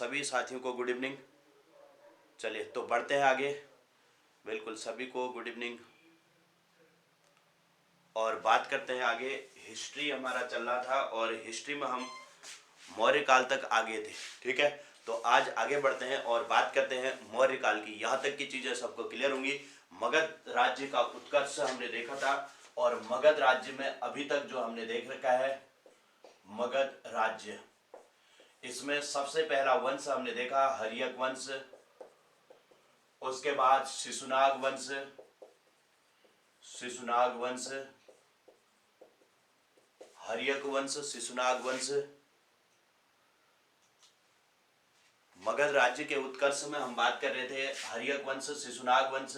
सभी साथियों को गुड इवनिंग। चलिए तो बढ़ते हैं आगे। बिल्कुल सभी को गुड इवनिंग और बात करते हैं आगे। हिस्ट्री हमारा चल रहा था और हिस्ट्री में हम मौर्य काल तक आगे थे। ठीक है, तो आज आगे बढ़ते हैं और बात करते हैं मौर्य काल की। यहाँ तक की चीज़ें सबको क्लियर होंगी। मगध राज्य का उत्कर्ष हमने देखा था और मगध राज्य में अभी तक जो हमने देख रखा है मगध राज्य, इसमें सबसे पहला वंश हमने देखा हर्यक वंश, उसके बाद शिशुनाग वंश, हर्यक वंश, शिशुनाग वंश। मगध राज्य के उत्कर्ष में हम बात कर रहे थे हर्यक वंश, शिशुनाग वंश,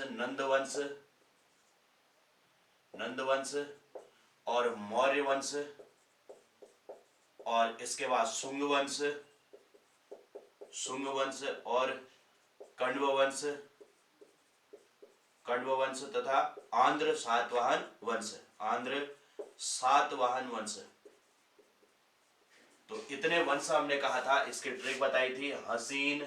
नंद वंश और मौर्य वंश, और इसके बाद शुंग वंश और कण्व वंश तथा आंध्र सातवाहन वंश। तो इतने वंश हमने कहा था। इसकी ट्रिक बताई थी हसीन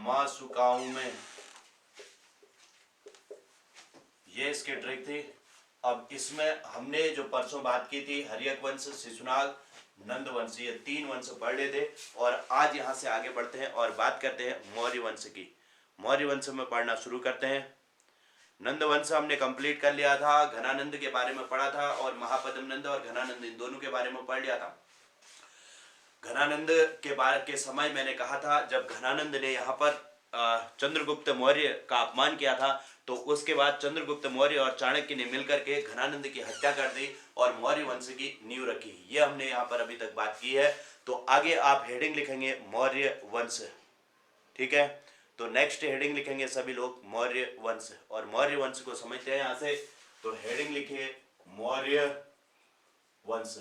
मासुकाऊ में, ये इसकी ट्रिक थी। अब इसमें हमने जो परसों बात की थी हर्यक वंश, शिशुनाग, नंद वंश, ये तीन वंश पढ़ रहे थे और आज यहां से आगे बढ़ते हैं और बात करते हैं मौर्य वंश की। मौर्य वंश में पढ़ना शुरू करते हैं। नंद वंश हमने कंप्लीट कर लिया था, घनानंद के बारे में पढ़ा था और महापद्म नंद और घनानंद इन दोनों के बारे में पढ़ लिया था। घनानंद के बारे के समय मैंने कहा था जब घनानंद ने यहाँ पर चंद्रगुप्त मौर्य का अपमान किया था, तो उसके बाद चंद्रगुप्त मौर्य और चाणक्य ने मिलकर के घनानंद की हत्या कर दी और मौर्य वंश की नींव रखी। ये हमने यहाँ पर अभी तक बात की है। तो आगे आप हेडिंग लिखेंगे मौर्य वंश। ठीक है, तो नेक्स्ट हेडिंग लिखेंगे सभी लोग मौर्य वंश, और मौर्य वंश को समझते हैं यहाँ से। तो हेडिंग लिखिए मौर्य वंश।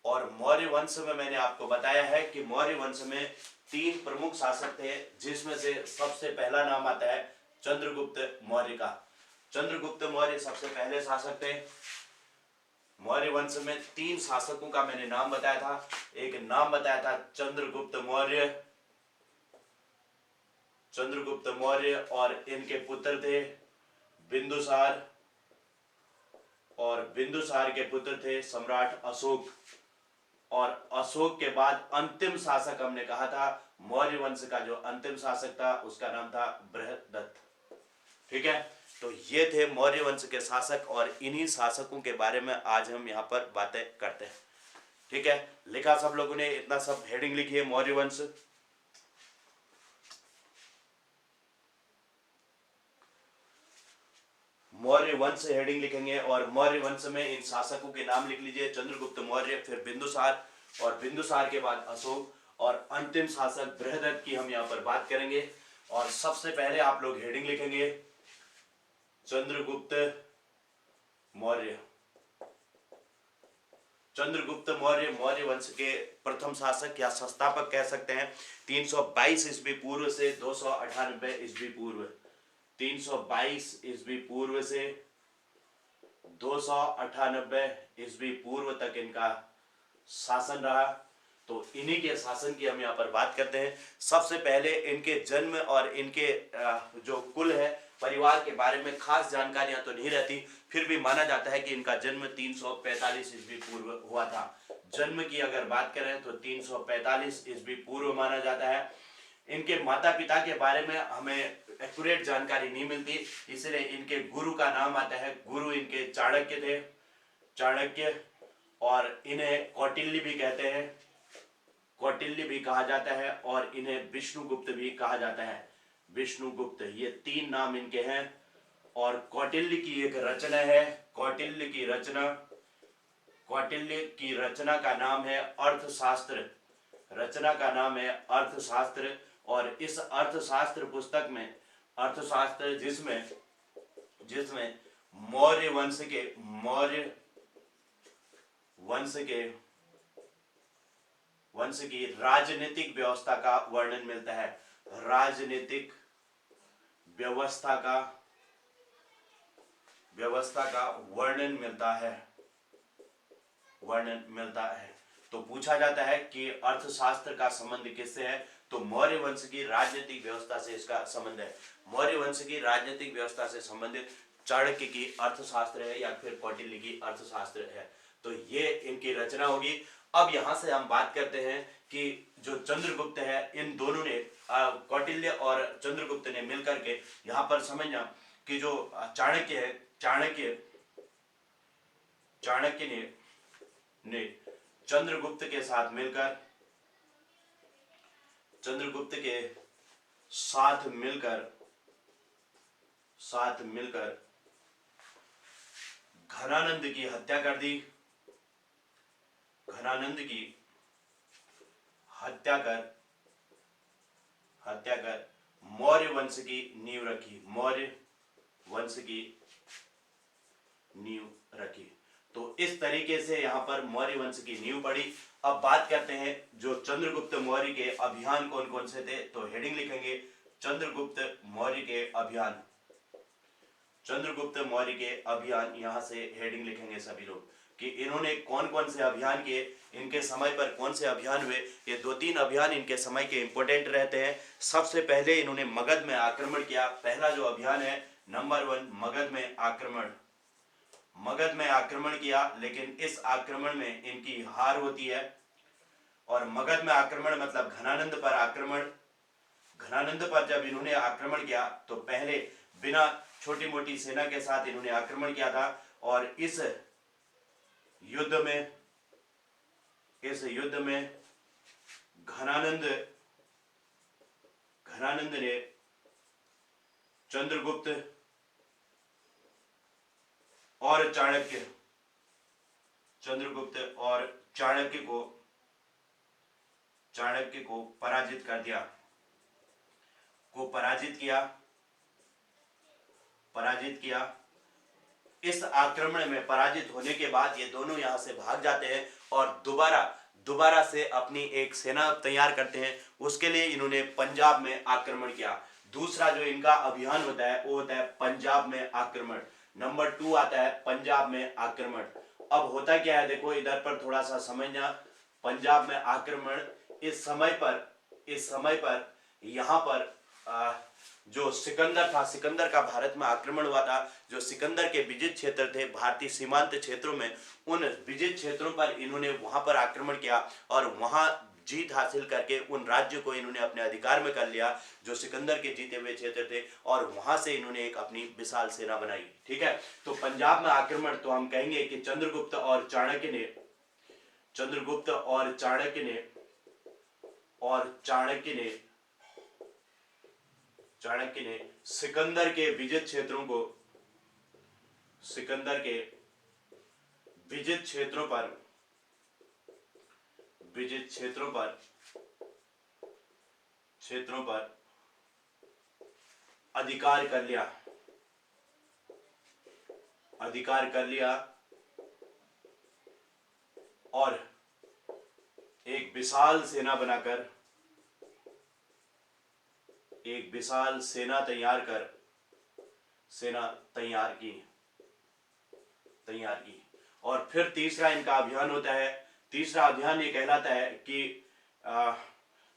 और मौर्य वंश में मैंने आपको बताया है कि मौर्य वंश में तीन प्रमुख शासक थे, जिसमें से सबसे पहला नाम आता है चंद्रगुप्त मौर्य का। चंद्रगुप्त मौर्य सबसे पहले शासक थे। मौर्य वंश में तीन शासकों का मैंने नाम बताया था। एक नाम बताया था चंद्रगुप्त मौर्य और इनके पुत्र थे बिंदुसार, और बिंदुसार के पुत्र थे सम्राट अशोक। और अशोक के बाद अंतिम शासक हमने कहा था मौर्य वंश का, जो अंतिम शासक था उसका नाम था बृहदत्त। ठीक है, तो ये थे मौर्य वंश के शासक और इन्हीं शासकों के बारे में आज हम यहाँ पर बातें करते हैं। ठीक है, लिखा सब लोगों ने, इतना सब हेडिंग लिखी है मौर्य वंश। मौर्य वंश हेडिंग लिखेंगे और मौर्य वंश में इन शासकों के नाम लिख लीजिए, चंद्रगुप्त मौर्य, फिर बिंदुसार और बिंदुसार के बाद अशोक और अंतिम शासक बृहदत्त की हम यहाँ पर बात करेंगे। और सबसे पहले आप लोग हेडिंग लिखेंगे चंद्रगुप्त मौर्य। चंद्रगुप्त मौर्य मौर्य वंश के प्रथम शासक या संस्थापक कह सकते हैं। 322 ईस्वी पूर्व से 298 ईस्वी पूर्व, 322 ईस्वी पूर्व से 298 ईस्वी पूर्व तक इनका शासन रहा। तो इन्हीं के शासन की हम यहाँ पर बात करते हैं। सबसे पहले इनके जन्म और इनके जो कुल है, परिवार के बारे में खास जानकारियां तो नहीं रहती, फिर भी माना जाता है कि इनका जन्म 345 ईस्वी पूर्व हुआ था। जन्म की अगर बात करें तो 345 ईस्वी पूर्व माना जाता है। इनके माता पिता के बारे में हमें एक्यूरेट जानकारी नहीं मिलती, इसलिए इनके गुरु का नाम आता है, गुरु इनके चाणक्य थे, चाणक्य, और इन्हें कौटिल्य भी कहते हैं, कौटिल्य भी कहा जाता है, और इन्हें विष्णुगुप्त भी कहा जाता है, विष्णुगुप्त। ये तीन नाम इनके हैं। और कौटिल्य की एक रचना है, कौटिल्य की रचना का नाम है अर्थशास्त्र, रचना का नाम है अर्थशास्त्र। और इस अर्थशास्त्र पुस्तक में, अर्थशास्त्र जिसमें मौर्य वंश की राजनीतिक व्यवस्था का वर्णन मिलता है, राजनीतिक व्यवस्था का वर्णन मिलता है, वर्णन मिलता है। तो पूछा जाता है कि अर्थशास्त्र का संबंध किससे है, तो मौर्य वंश की राजनीतिक व्यवस्था से इसका संबंध है। मौर्य वंश की राजनीतिक व्यवस्था से संबंधित चाणक्य की अर्थशास्त्र है या फिर कौटिल्य की अर्थशास्त्र है। तो ये इनकी रचना होगी। अब यहां से हम बात करते हैं कि जो चंद्रगुप्त है, इन दोनों ने कौटिल्य और चंद्रगुप्त ने मिलकर के यहाँ पर समझना कि जो चाणक्य है, चाणक्य ने चंद्रगुप्त के साथ मिलकर घनानंद की हत्या कर दी। घनानंद की हत्या कर मौर्य वंश की नींव रखी। मौर्य वंश की नींव रखी। तो इस तरीके से यहाँ पर मौर्य वंश की नींव पड़ी। अब बात करते हैं जो चंद्रगुप्त मौर्य के अभियान कौन कौन से थे। तो हेडिंग लिखेंगे चंद्रगुप्त मौर्य के अभियान। चंद्रगुप्त मौर्य के अभियान, यहां से हेडिंग लिखेंगे सभी लोग कि इन्होंने कौन कौन से अभियान किए, इनके समय पर कौन से अभियान हुए। ये 2-3 अभियान इनके समय के इंपॉर्टेंट रहते हैं। सबसे पहले इन्होंने मगध में आक्रमण किया। पहला जो अभियान है नंबर 1, मगध में आक्रमण। मगध में आक्रमण किया, लेकिन इस आक्रमण में इनकी हार होती है। और मगध में आक्रमण मतलब घनानंद पर आक्रमण। घनानंद पर जब इन्होंने आक्रमण किया तो पहले बिना छोटी मोटी सेना के साथ इन्होंने आक्रमण किया था। और इस युद्ध में घनानंद ने चंद्रगुप्त और चाणक्य को पराजित कर दिया। पराजित किया। इस आक्रमण में पराजित होने के बाद ये दोनों यहां से भाग जाते हैं और दोबारा से अपनी एक सेना तैयार करते हैं। उसके लिए इन्होंने पंजाब में आक्रमण किया। दूसरा जो इनका अभियान होता है वो होता है पंजाब में आक्रमण। नंबर 2 आता है पंजाब में आक्रमण। अब होता क्या है, देखो इधर पर थोड़ा सा समझना। पंजाब में आक्रमण, इस समय पर यहाँ पर जो सिकंदर था, सिकंदर का भारत में आक्रमण हुआ था। जो सिकंदर के विजित क्षेत्र थे भारतीय सीमांत क्षेत्रों में, उन विजित क्षेत्रों पर इन्होंने वहां पर आक्रमण किया और वहां जीत हासिल करके उन राज्यों को इन्होंने अपने अधिकार में कर लिया जो सिकंदर के जीते हुए क्षेत्र थे। और वहां से इन्होंने एक अपनी विशाल सेना बनाई। ठीक है, तो पंजाब में आक्रमण, तो हम कहेंगे कि चंद्रगुप्त और चाणक्य ने सिकंदर के विजित क्षेत्रों पर अधिकार कर लिया और एक विशाल सेना तैयार की। और फिर तीसरा इनका अभियान होता है। तीसरा अभियान ये कहलाता है कि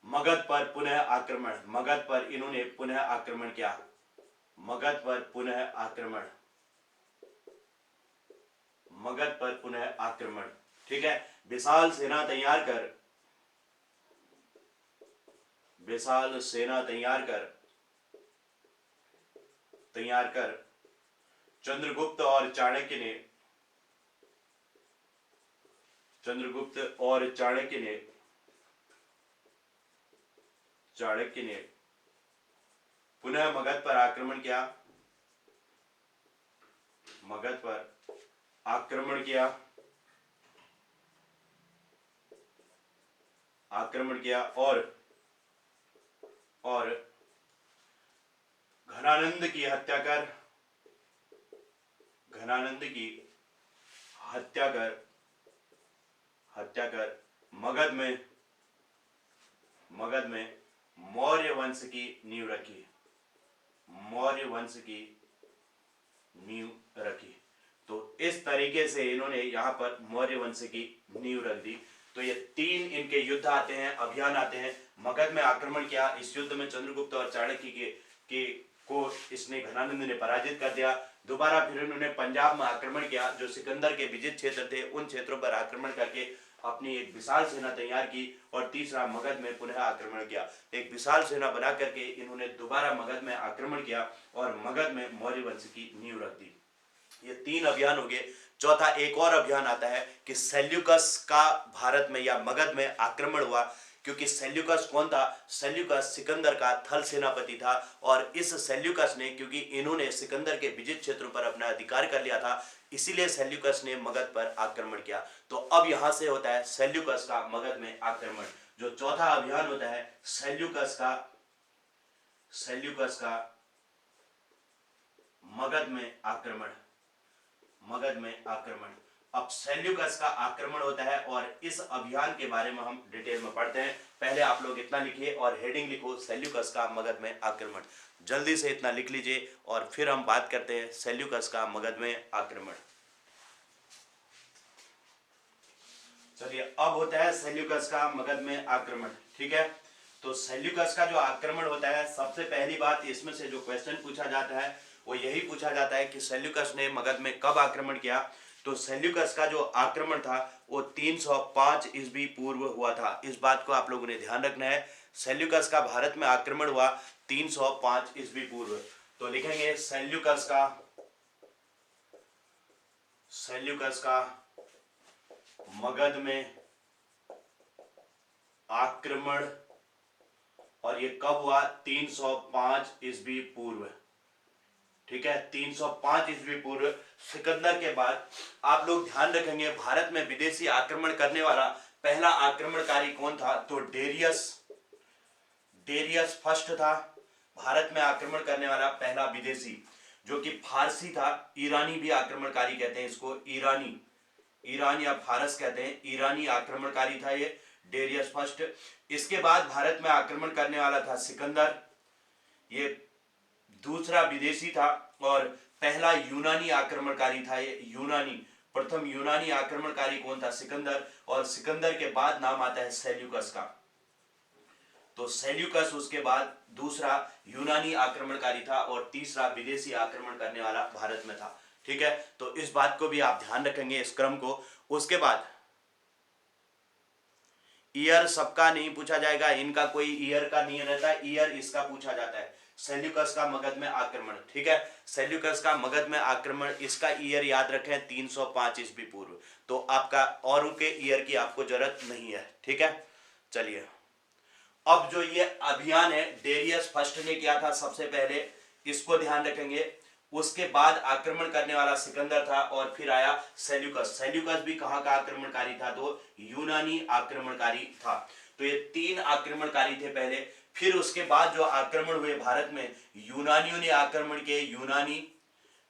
मगध पर पुनः आक्रमण। मगध पर इन्होंने पुनः आक्रमण किया। मगध पर पुनः आक्रमण। ठीक है, विशाल सेना तैयार कर चंद्रगुप्त और चाणक्य ने पुनः मगध पर आक्रमण किया। और घनानंद की हत्या कर मगध में मौर्य वंश की नींव रखी। तो इस तरीके से इन्होंने यहाँ पर मौर्य वंश की नींव रख दी। तो ये 3 इनके युद्ध आते हैं, अभियान आते हैं। मगध में आक्रमण किया, इस युद्ध में चंद्रगुप्त और चाणक्य के को इसने घनानंद ने पराजित कर दिया। दोबारा फिर इन्होंने पंजाब में आक्रमण किया, जो सिकंदर के विजित क्षेत्र थे उन क्षेत्रों पर आक्रमण करके अपनी एक विशाल सेना तैयार की। और तीसरा, मगध में पुनः आक्रमण किया। एक विशाल सेना बना करके इन्होंने दोबारा मगध में आक्रमण किया और मगध में मौर्य वंश की नींव रख दी। ये 3 अभियान हो गए। चौथा एक और अभियान आता है कि सेल्यूकस का भारत में या मगध में आक्रमण हुआ। क्योंकि सेल्यूकस कौन था? सेल्यूकस सिकंदर का थल सेनापति था। और इस सेल्यूकस ने, क्योंकि इन्होंने सिकंदर के विजित क्षेत्रों पर अपना अधिकार कर लिया था, इसीलिए सेल्यूकस ने मगध पर आक्रमण किया। तो अब यहां से होता है सेल्यूकस का मगध में आक्रमण। जो चौथा अभियान होता है सेल्यूकस का मगध में आक्रमण। अब सेल्यूकस का आक्रमण होता है और इस अभियान के बारे में हम डिटेल में पढ़ते हैं। पहले आप लोग इतना लिखिए और हेडिंग लिखो, सेल्यूकस का मगध में आक्रमण। जल्दी से इतना लिख लीजिए और फिर हम बात करते हैं सेल्यूकस का मगध में आक्रमण। चलिए, अब होता है सेल्यूकस का मगध में आक्रमण। ठीक है, तो सेल्यूकस का जो आक्रमण होता है, सबसे पहली बात इसमें से जो क्वेश्चन पूछा जाता है वो यही पूछा जाता है कि सेल्यूकस ने मगध में कब आक्रमण किया। तो सेल्यूकस का जो आक्रमण था वो 305 ईस्वी पूर्व हुआ था। इस बात को आप लोगों ने ध्यान रखना है। सेल्यूकस का भारत में आक्रमण हुआ 305 ईस्वी पूर्व। तो लिखेंगे सेल्यूकस का मगध में आक्रमण, और ये कब हुआ? 305 ईस्वी पूर्व। ठीक है, 305 ईस्वी पूर्व सिकंदर के बाद। आप लोग ध्यान रखेंगे, भारत में विदेशी आक्रमण करने वाला पहला आक्रमणकारी कौन था? तो डेरियस फर्स्ट था भारत में आक्रमण करने वाला पहला विदेशी, जो कि फारसी था। ईरानी भी आक्रमणकारी कहते हैं इसको, ईरान या फारस कहते हैं। ईरानी आक्रमणकारी था ये डेरियस फर्स्ट। इसके बाद भारत में आक्रमण करने वाला था सिकंदर, ये दूसरा विदेशी था। और पहला यूनानी आक्रमणकारी था ये, प्रथम यूनानी आक्रमणकारी कौन था? सिकंदर। और सिकंदर के बाद नाम आता है सेल्यूकस का। तो सेल्यूकस उसके बाद दूसरा यूनानी आक्रमणकारी था और तीसरा विदेशी आक्रमण करने वाला भारत में था। ठीक है, तो इस बात को भी आप ध्यान रखेंगे, इस क्रम को। उसके बाद ईयर सबका नहीं पूछा जाएगा, इनका कोई ईयर का नहीं रहता, ईयर इसका पूछा जाता है। सेल्यूकस का मगध में आक्रमण, ठीक है, सेल्यूकस का मगध में आक्रमण, इसका ईयर याद रखें 305 ईस्वी पूर्व। तो आपका औरों के ईयर की आपको जरूरत नहीं है। ठीक है, चलिए, अब जो ये अभियान है डेरियस फर्स्ट ने किया था सबसे पहले, इसको ध्यान रखेंगे। उसके बाद आक्रमण करने वाला सिकंदर था और फिर आया सेल्यूकस। सेल्यूकस भी कहां का आक्रमणकारी था? तो यूनानी आक्रमणकारी था। तो ये 3 आक्रमणकारी थे पहले। फिर उसके बाद जो आक्रमण हुए भारत में, यूनानियों ने आक्रमण किए, यूनानी,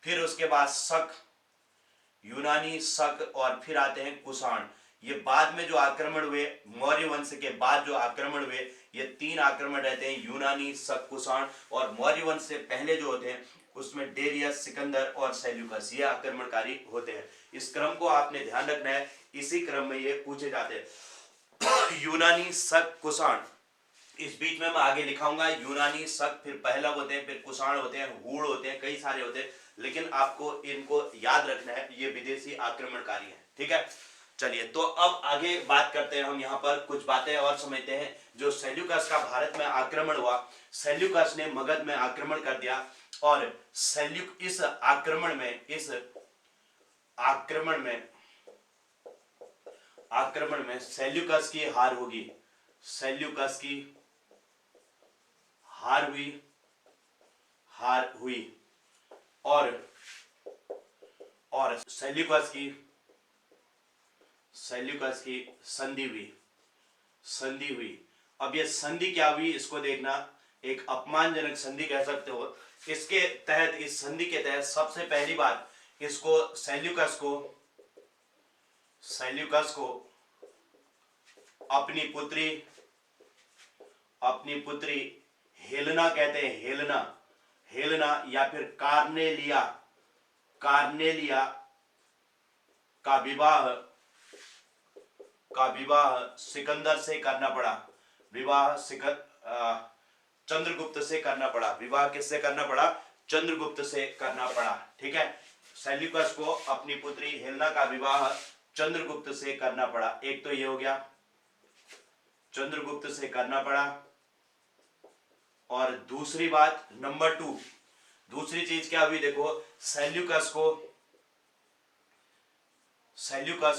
फिर उसके बाद शक, और फिर आते हैं कुषाण। ये बाद में जो आक्रमण हुए, मौर्य वंश के बाद जो आक्रमण हुए, ये 3 आक्रमण रहते हैं, यूनानी, शक, कुषाण। और मौर्य वंश से पहले जो होते हैं उसमें डेरियस, सिकंदर और सेल्यूकस, ये आक्रमणकारी होते हैं। इस क्रम को आपने ध्यान रखना है, इसी क्रम में ये पूछे जाते हैं। यूनानी, शक, कुषाण, इस बीच में मैं आगे लिखाऊंगा। यूनानी, शक, फिर पहलव होते हैं, फिर कुषाण होते हैं, हूण होते हैं, कई सारे होते हैं, लेकिन आपको इनको याद रखना है, ये विदेशी आक्रमणकारी हैं। ठीक है, चलिए, तो अब आगे बात करते हैं हम। यहाँ पर कुछ बातें और समझते हैं। जो सेल्यूकस का भारत में आक्रमण हुआ, सेल्यूकस ने मगध में आक्रमण कर दिया और इस आक्रमण में सेल्यूकस की हार होगी, सेल्यूकस की हार हुई और सेल्यूकस की संधि हुई। अब ये संधि क्या हुई इसको देखना, एक अपमानजनक संधि कह सकते हो। इसके तहत, इस संधि के तहत सबसे पहली बात, इसको सेल्यूकस को अपनी पुत्री हेलेना कहते हैं, हेलेना या फिर कार्नेलिया का विवाह सिकंदर से करना पड़ा। विवाह चंद्रगुप्त से करना पड़ा। विवाह किससे करना पड़ा? चंद्रगुप्त से करना पड़ा। ठीक है, सेल्यूकस को अपनी पुत्री हेलेना का विवाह चंद्रगुप्त से करना पड़ा। एक तो ये हो गया, चंद्रगुप्त से करना पड़ा। और दूसरी बात नंबर 2, दूसरी चीज क्या हुई देखो, सेल्यूकस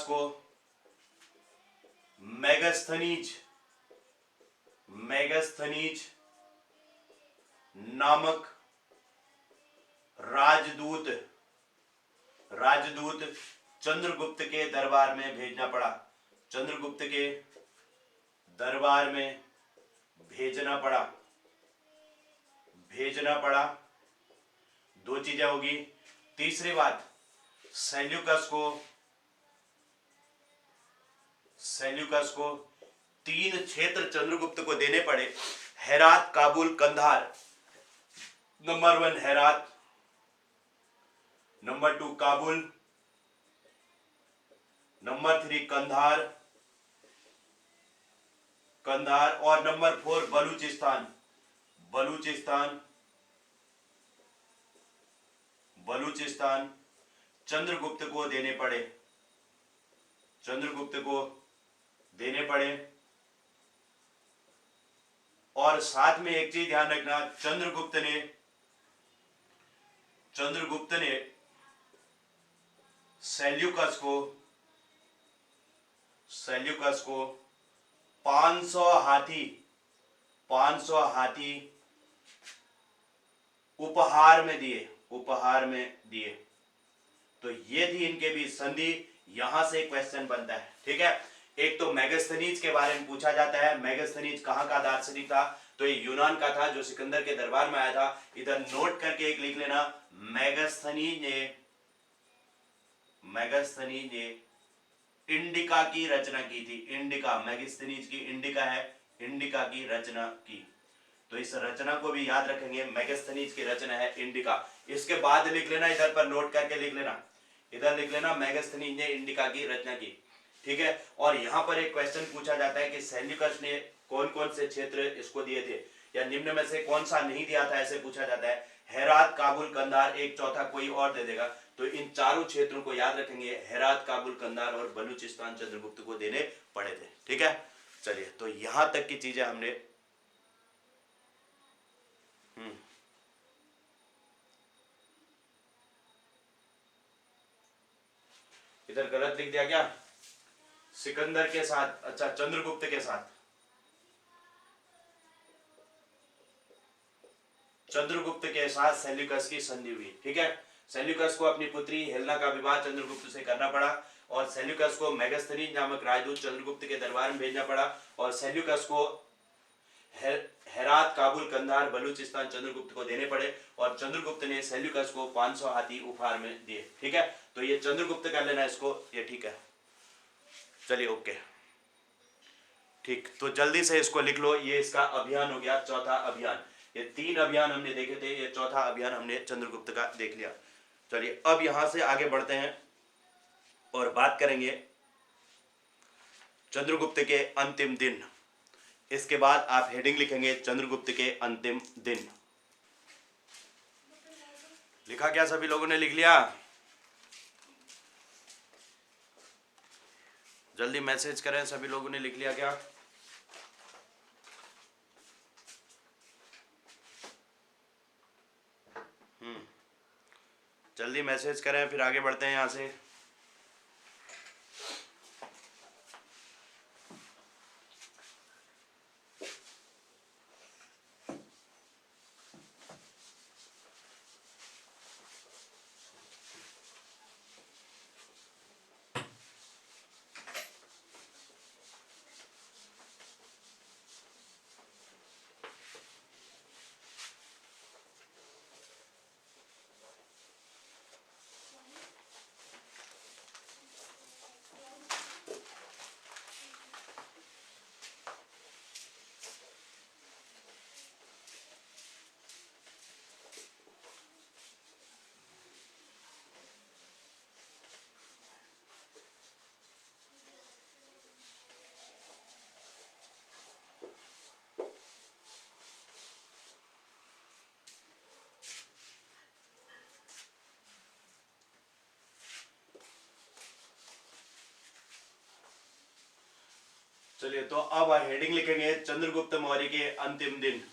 को मेगास्थनीज नामक राजदूत चंद्रगुप्त के दरबार में भेजना पड़ा। चंद्रगुप्त के दरबार में भेजना पड़ा। दो चीजें होगी। तीसरी बात, सेल्यूकस को 3 क्षेत्र चंद्रगुप्त को देने पड़े। Herat, Kabul, Kandahar. Number 1 Herat, number 2 Kabul, number 3 Kandahar और नंबर 4 बलूचिस्तान चंद्रगुप्त को देने पड़े। और साथ में एक चीज ध्यान रखना, चंद्रगुप्त ने सेल्यूकस को 500 हाथी उपहार में दिए। तो ये थी इनके बीच संधि। यहां से क्वेश्चन बनता है। ठीक है, एक तो मेगास्थनीज के बारे में पूछा जाता है। मेगास्थनीज कहां का दार्शनिक था? तो ये यूनान का था, जो सिकंदर के दरबार में आया था। इधर नोट करके एक लिख लेना, मेगास्थनीज ने इंडिका की रचना की थी। इंडिका, मेगास्थनीज की इंडिका है, इंडिका की रचना की। तो इस रचना को भी याद रखेंगे, मेगास्थनीज की रचना है इंडिका। इसके बाद लिख लेना, इधर पर नोट करके लिख लेना, इधर लिख लेना, मेगास्थनीज ने इंडिका की रचना की। ठीक है, और यहां पर एक क्वेश्चन पूछा जाता है कि सेल्यूकस ने कौन कौन से क्षेत्र इसको दिए थे, या निम्न में से कौन सा नहीं दिया था, ऐसे पूछा जाता है। हेरात, काबुल, कंधार, एक चौथा कोई और दे देगा। तो इन चारों क्षेत्रों को याद रखेंगे, हेरात, काबुल, कंधार और बलूचिस्तान चंद्रगुप्त को देने पड़े थे। ठीक है, चलिए, तो यहां तक की चीजें हमने इधर गलत लिख दिया क्या? सिकंदर के साथ, अच्छा चंद्रगुप्त के साथ, सेल्यूकस की संधि हुई। ठीक है, सेल्यूकस को अपनी पुत्री हेलेना का विवाह चंद्रगुप्त से करना पड़ा, और सेल्यूकस को मेगास्थनीज नामक राजदूत चंद्रगुप्त के दरबार में भेजना पड़ा, और सेल्यूकस को हेरात, काबुल, कंधार, बलूचिस्तान चंद्रगुप्त को देने पड़े, और चंद्रगुप्त ने सेल्यूकस को 500 हाथी उपहार में दिए। ठीक है, तो ये चंद्रगुप्त कर लेना इसको, ये ठीक है। चलिए, ओके, ठीक, तो जल्दी से इसको लिख लो। ये इसका अभियान हो गया, चौथा अभियान। ये 3 अभियान हमने देखे थे, ये चौथा अभियान हमने चंद्रगुप्त का देख लिया। चलिए, अब यहां से आगे बढ़ते हैं और बात करेंगे चंद्रगुप्त के अंतिम दिन। इसके बाद आप हेडिंग लिखेंगे, चंद्रगुप्त के अंतिम दिन। लिखा क्या? सभी लोगों ने लिख लिया? जल्दी मैसेज करें, सभी लोगों ने लिख लिया क्या? जल्दी मैसेज करें, फिर आगे बढ़ते हैं यहां से। चलिए, तो अब हेडिंग लिखेंगे चंद्रगुप्त मौर्य के अंतिम दिन।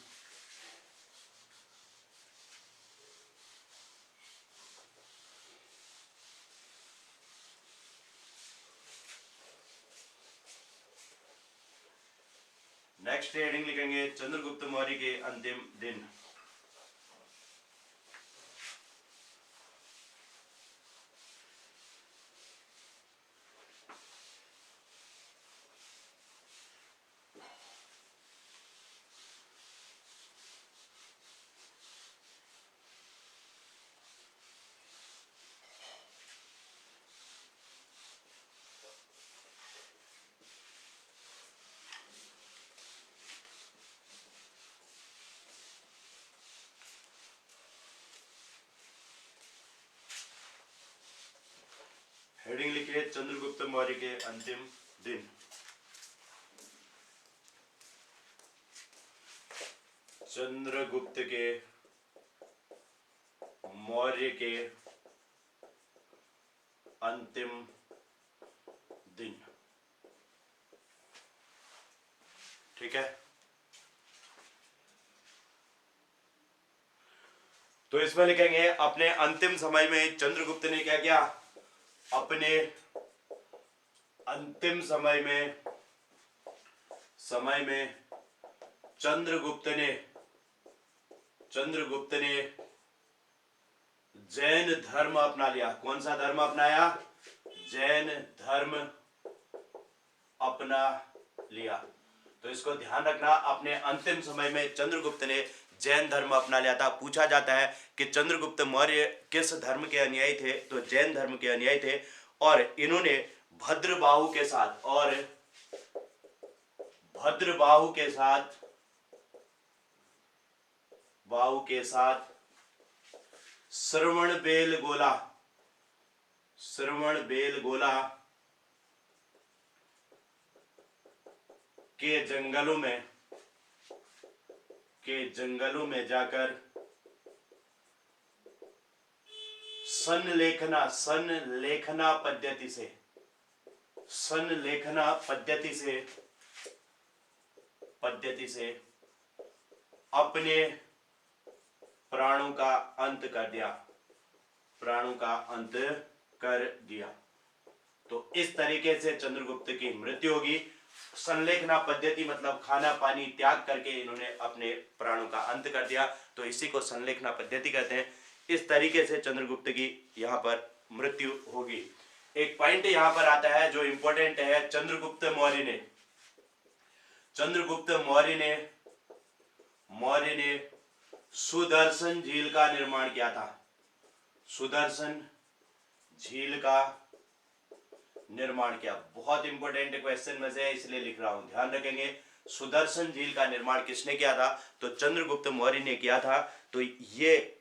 नेक्स्ट हेडिंग लिखेंगे चंद्रगुप्त मौर्य के अंतिम दिन। हेडिंग लिखिए चंद्रगुप्त मौर्य के अंतिम दिन। चंद्रगुप्त के मौर्य के अंतिम दिन। ठीक है, तो इसमें लिखेंगे अपने अंतिम समय में चंद्रगुप्त ने क्या किया। अपने अंतिम समय में चंद्रगुप्त ने जैन धर्म अपना लिया। कौन सा धर्म अपनाया? जैन धर्म अपना लिया। तो इसको ध्यान रखना, अपने अंतिम समय में चंद्रगुप्त ने जैन धर्म अपना लिया था। पूछा जाता है कि चंद्रगुप्त मौर्य किस धर्म के अनुयायी थे, तो जैन धर्म के अनुयायी थे। और इन्होंने भद्रबाहु के साथ श्रवणबेलगोला के जंगलों में जाकर संलेखना पद्धति से अपने प्राणों का अंत कर दिया। तो इस तरीके से चंद्रगुप्त की मृत्यु होगी। संलेखना पद्धति मतलब खाना पानी त्याग करके इन्होंने अपने प्राणों का अंत कर दिया, तो इसी को संलेखना पद्धति कहते हैं। इस तरीके से चंद्रगुप्त की यहाँ पर मृत्यु होगी। एक पॉइंट यहाँ पर आता है जो इंपॉर्टेंट है। चंद्रगुप्त मौर्य ने सुदर्शन झील का निर्माण किया था। सुदर्शन झील का निर्माण किया। बहुत इंपॉर्टेंट क्वेश्चन में से है, इसलिए लिख रहा हूं, ध्यान रखेंगे। सुदर्शन झील का निर्माण किसने किया था? तो चंद्रगुप्त मौर्य ने किया था। तो ये